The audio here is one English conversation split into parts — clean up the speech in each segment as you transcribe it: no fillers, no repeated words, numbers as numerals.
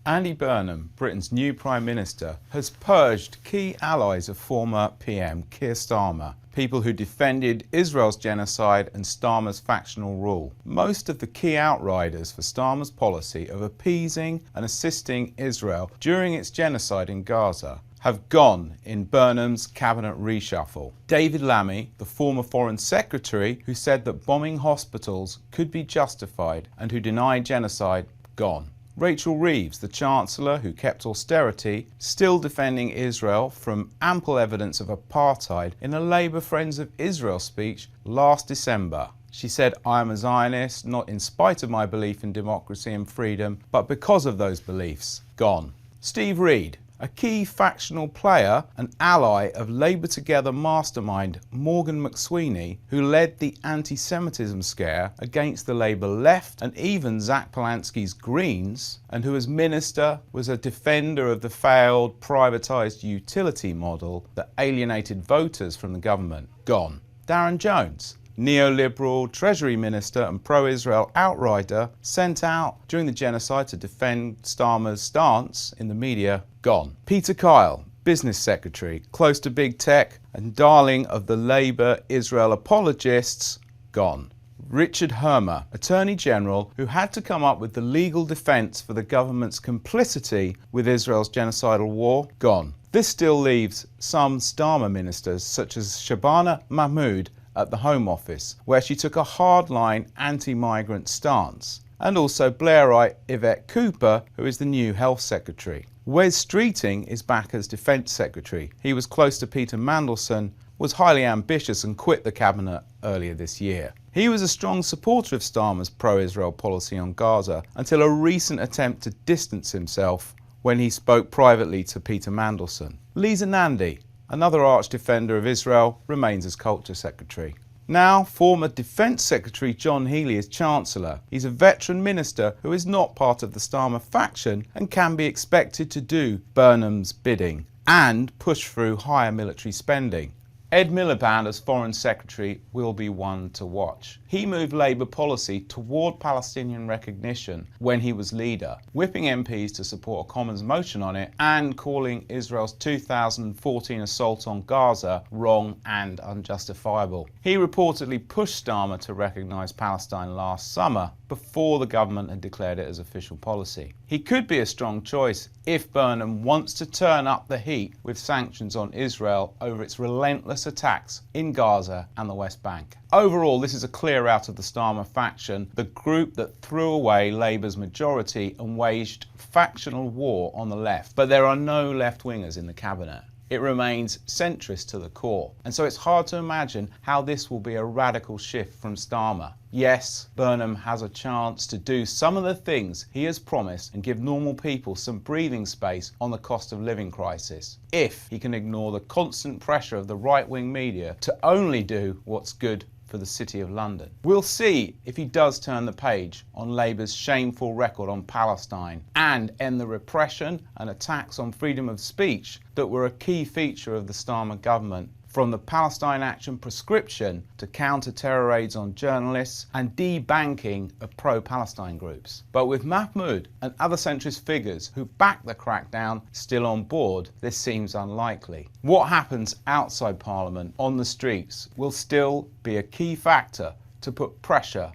Andy Burnham, Britain's new Prime Minister, has purged key allies of former PM Keir Starmer, people who defended Israel's genocide and Starmer's factional rule. Most of the key outriders for Starmer's policy of appeasing and assisting Israel during its genocide in Gaza have gone in Burnham's cabinet reshuffle. David Lammy, the former Foreign Secretary who said that bombing hospitals could be justified and who denied genocide, gone. Reeves, the Chancellor who kept austerity, still defending Israel from ample evidence of apartheid in a Labour Friends of Israel speech last December. She said, "I am a Zionist, not in spite of my belief in democracy and freedom, but because of those beliefs." Gone. Steve Reed, a key factional player and ally of Labour Together mastermind Morgan McSweeney, who led the anti-Semitism scare against the Labour left and even Zach Polanski's Greens, and who as minister was a defender of the failed privatised utility model that alienated voters from the government. Gone. Darren Jones, neoliberal Treasury Minister and pro-Israel outrider sent out during the genocide to defend Starmer's stance in the media, gone. Peter Kyle, Business Secretary, close to Big Tech and darling of the Labour Israel apologists, gone. Richard Hermer, Attorney General, who had to come up with the legal defence for the government's complicity with Israel's genocidal war, gone. This still leaves some Starmer ministers, such as Shabana Mahmoud, at the Home Office, where she took a hardline anti-migrant stance, and also Blairite Yvette Cooper, who is the new Health Secretary. Wes Streeting is back as Defence Secretary. He was close to Peter Mandelson, was highly ambitious and quit the cabinet earlier this year. He was a strong supporter of Starmer's pro-Israel policy on Gaza until a recent attempt to distance himself when he spoke privately to Peter Mandelson. Nandy, another arch defender of Israel, remains as Culture Secretary. Now, former Defence Secretary John Healey is Chancellor. He's a veteran minister who is not part of the Starmer faction and can be expected to do Burnham's bidding and push through higher military spending. Ed Miliband as Foreign Secretary will be one to watch. He moved Labour policy toward Palestinian recognition when he was leader, whipping MPs to support a Commons motion on it and calling Israel's 2014 assault on Gaza wrong and unjustifiable. He reportedly pushed Starmer to recognise Palestine last summer before the government had declared it as official policy. He could be a strong choice if Burnham wants to turn up the heat with sanctions on Israel over its relentless attacks in Gaza and the West Bank. Overall, this is a clear out of the Starmer faction, the group that threw away Labour's majority and waged factional war on the left. But there are no left-wingers in the cabinet. It remains centrist to the core, and so it's hard to imagine how this will be a radical shift from Starmer. Yes, Burnham has a chance to do some of the things he has promised and give normal people some breathing space on the cost of living crisis, if he can ignore the constant pressure of the right-wing media to only do what's good for the City of London. We'll see if he does turn the page on Labour's shameful record on Palestine and end the repression and attacks on freedom of speech that were a key feature of the Starmer government, from the Palestine Action prescription to counter-terror raids on journalists and debanking of pro-Palestine groups. But with Mahmoud and other centrist figures who back the crackdown still on board, this seems unlikely. What happens outside Parliament, on the streets, will still be a key factor to put pressure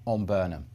on Burnham.